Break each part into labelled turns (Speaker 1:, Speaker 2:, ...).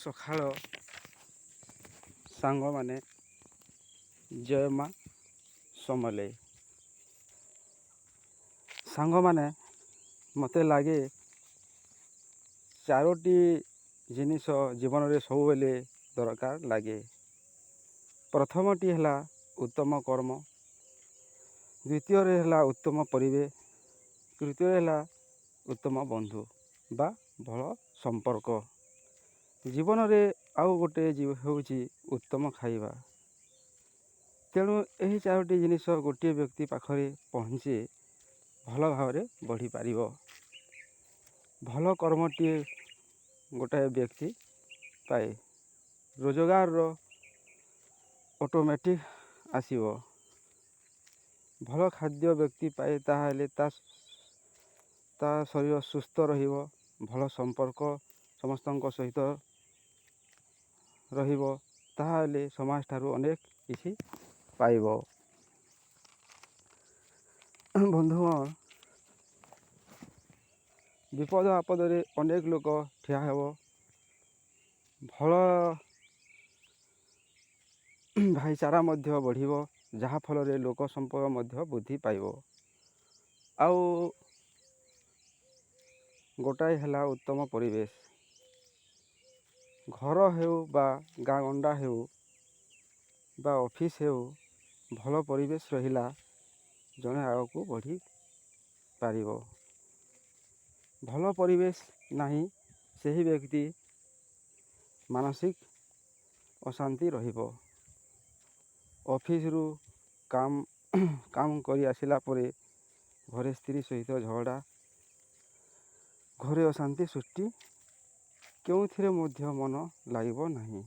Speaker 1: ସକାଳ ସାଙ୍ଗମାନେ ଜୟ ମା ସମଲେଇ। ସାଙ୍ଗମାନେ ମୋତେ ଲାଗେ ଚାରୋଟି ଜିନିଷ ଜୀବନରେ ସବୁବେଳେ ଦରକାର ଲାଗେ। ପ୍ରଥମଟି ହେଲା ଉତ୍ତମ କର୍ମ, ଦ୍ୱିତୀୟରେ ହେଲା ଉତ୍ତମ ପରିବେଶ, ତୃତୀୟରେ ହେଲା ଉତ୍ତମ ବନ୍ଧୁ ବା ଭଲ ସମ୍ପର୍କ। ଜୀବନରେ ଆଉ ଗୋଟେ ହେଉଛି ଉତ୍ତମ ଖାଇବା। ତେଣୁ ଏହି ଚାରୋଟି ଜିନିଷ ଗୋଟିଏ ବ୍ୟକ୍ତି ପାଖରେ ପହଞ୍ଚି ଭଲ ଭାବରେ ବଢ଼ିପାରିବ। ଭଲ କର୍ମଟିଏ ଗୋଟାଏ ବ୍ୟକ୍ତି ପାଏ, ରୋଜଗାରର ଅଟୋମେଟିକ୍ ଆସିବ। ଭଲ ଖାଦ୍ୟ ବ୍ୟକ୍ତି ପାଏ, ତାହେଲେ ତା ଶରୀର ସୁସ୍ଥ ରହିବ, ଭଲ ସମ୍ପର୍କ ସମସ୍ତଙ୍କ ସହିତ ରହିବ, ତାହେଲେ ସମାଜଠାରୁ ଅନେକ କିଛି ପାଇବ। ବନ୍ଧୁଗଣ, ବିପଦ ଆପଦରେ ଅନେକ ଲୋକ ଠିଆ ହେବ। ଭଲ ଭାଇଚାରା ମଧ୍ୟ ବଢ଼ିବ, ଯାହାଫଳରେ ଲୋକ ସମ୍ପର୍କ ମଧ୍ୟ ବୃଦ୍ଧି ପାଇବ। ଆଉ ଗୋଟାଏ ହେଲା ଉତ୍ତମ ପରିବେଶ। ଘର ହେଉ ବା ଗାଁ ଗଣ୍ଡା ହେଉ ବା ଅଫିସ୍ ହେଉ, ଭଲ ପରିବେଶ ରହିଲା ଜଣେ ଆଗକୁ ବଢ଼ିପାରିବ। ଭଲ ପରିବେଶ ନାହିଁ, ସେହି ବ୍ୟକ୍ତି ମାନସିକ ଅଶାନ୍ତି ରହିବ। ଅଫିସ୍ରୁ କାମ କରି ଆସିଲା ପରେ ଘରେ ସ୍ତ୍ରୀ ସହିତ ଝଗଡ଼ା, ଘରେ ଅଶାନ୍ତି ସୃଷ୍ଟି, କେଉଁଥିରେ ମଧ୍ୟ ମନ ଲାଗିବ ନାହିଁ।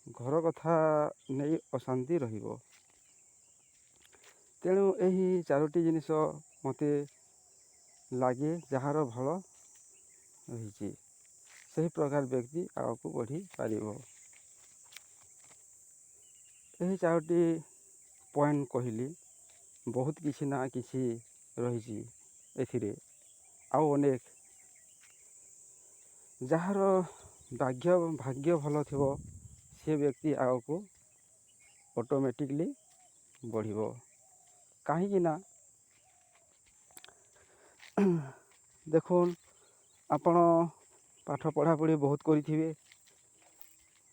Speaker 1: ଘର କଥା ନେଇ ଅଶାନ୍ତି ରହିବ। ତେଣୁ ଏହି ଚାରୋଟି ଜିନିଷ ମୋତେ ଲାଗେ ଯାହାର ଭଲ ରହିଛି, ସେହି ପ୍ରକାର ବ୍ୟକ୍ତି ଆଗକୁ ବଢ଼ିପାରିବ। ଏହି ଚାରୋଟି ପଏଣ୍ଟ କହିଲି, ବହୁତ କିଛି ନା କିଛି ରହିଛି ଏଥିରେ, ଆଉ ଅନେକ। ଯାହାର ଭାଗ୍ୟ ଭଲ ଥିବ, ସେ ବ୍ୟକ୍ତି ଆଗକୁ ଅଟୋମେଟିକଲି ବଢ଼ିବ। କାହିଁକିନା ଦେଖୁନ୍, ଆପଣ ପାଠ ପଢ଼ାପଢ଼ି ବହୁତ କରିଥିବେ,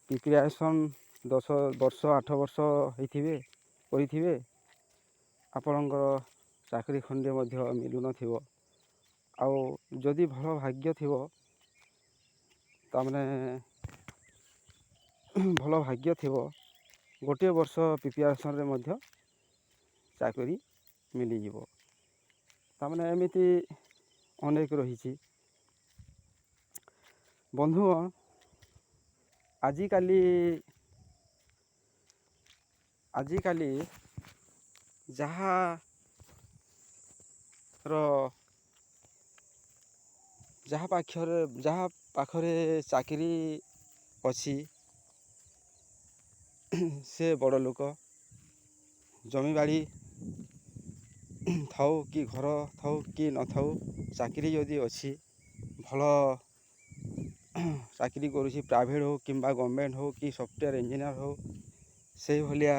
Speaker 1: ପ୍ରିପାରେସନ୍ 10 ବର୍ଷ 8 ବର୍ଷ କରିଥିବେ, ଆପଣଙ୍କର ଚାକିରି ଖଣ୍ଡେ ମଧ୍ୟ ମିଳୁନଥିବ। ଆଉ ଯଦି ଭଲ ଭାଗ୍ୟ ଥିବ, ତା'ମାନେ ଭଲ ଭାଗ୍ୟ ଥିବ, ଗୋଟିଏ ବର୍ଷ ପ୍ରିପାରେସନ୍ରେ ମଧ୍ୟ ଚାକିରି ମିଳିଯିବ। ତା'ମାନେ ଏମିତି ଅନେକ ରହିଛି। ବନ୍ଧୁଗଣ, ଆଜିକାଲି ଯାହା ପାଖରେ ଚାକିରି ଅଛି, ସେ ବଡ଼ ଲୋକ। ଜମିବାଡ଼ି ଥାଉ କି ଘର ଥାଉ କି ନଥାଉ, ଚାକିରି ଯଦି ଅଛି, ଭଲ ଚାକିରି କରୁଛି, ପ୍ରାଇଭେଟ୍ ହେଉ କିମ୍ବା ଗଭର୍ଣ୍ଣମେଣ୍ଟ ହେଉ କି ସଫ୍ଟୱେର୍ ଇଞ୍ଜିନିୟର ହେଉ, ସେଇଭଳିଆ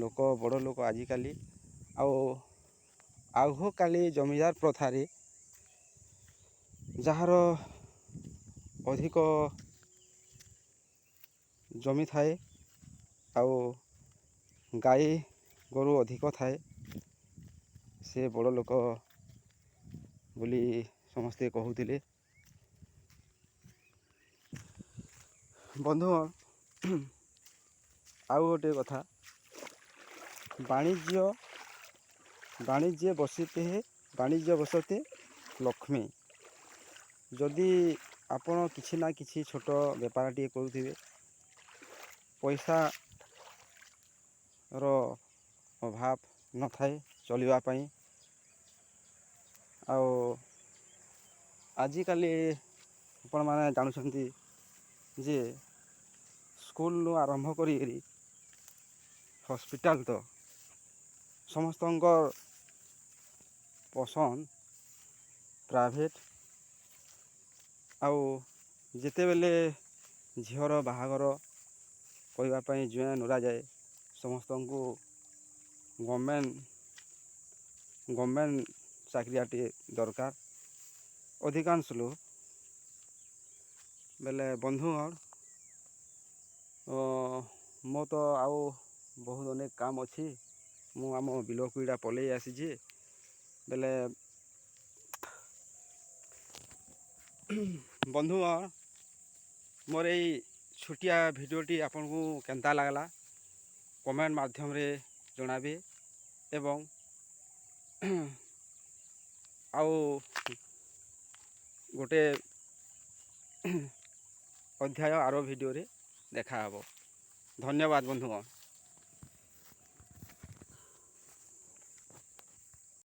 Speaker 1: ଲୋକ ବଡ଼ ଲୋକ ଆଜିକାଲି। ଆଉ ଆଗକାଳେ ଜମିଦାର ପ୍ରଥାରେ ଯାହାର ଅଧିକ ଜମି ଥାଏ ଆଉ ଗାଈ ଗୋରୁ ଅଧିକ ଥାଏ, ସେ ବଡ଼ ଲୋକ ବୋଲି ସମସ୍ତେ କହୁଥିଲେ। ବନ୍ଧୁଗଣ, ଆଉ ଗୋଟିଏ କଥା, ବାଣିଜ୍ୟ ବସତେ ଲକ୍ଷ୍ମୀ। ଯଦି ଆପଣ କିଛି ନା କିଛି ଛୋଟ ବେପାରଟିଏ କରୁଥିବେ, ପଇସାର ଅଭାବ ନଥାଏ ଚଳିବା ପାଇଁ। ଆଉ ଆଜିକାଲି ଆପଣମାନେ ଜାଣୁଛନ୍ତି ଯେ ସ୍କୁଲରୁ ଆରମ୍ଭ କରିକିରି ହସ୍ପିଟାଲ ତ ସମସ୍ତଙ୍କର ପସନ୍ଦ ପ୍ରାଇଭେଟ୍। ଆଉ ଯେତେବେଳେ ଝିଅର ବାହାଘର କରିବା ପାଇଁ ଜୁଆଇଁ ନୋରାଯାଏ ସମସ୍ତଙ୍କୁ ଗଭର୍ଣ୍ଣମେଣ୍ଟ ଚାକିରିଆଟିଏ ଦରକାର। ଅଧିକାଂଶ ଲୋକ ବେଲେ ବନ୍ଧୁଗଣ ମୋ ତ ଆଉ ବହୁତ ଅନେକ କାମ ଅଛି। ମୁଁ ଆମ ବିଲକୁ ଇଟା ପଲେଇ ଆସିଛି ବେଲେ ବନ୍ଧୁଗଣ ମୋର ଏଇ ଛୋଟିଆ ଭିଡ଼ିଓଟି ଆପଣଙ୍କୁ କେନ୍ତା ଲାଗଲା କମେଣ୍ଟ ମାଧ୍ୟମରେ ଜଣାବେ ଏବଂ ଆଉ ଗୋଟେ ଅଧ୍ୟାୟ ଆର ଭିଡ଼ିଓରେ ଦେଖାହବ। ଧନ୍ୟବାଦ ବନ୍ଧୁଗଣ।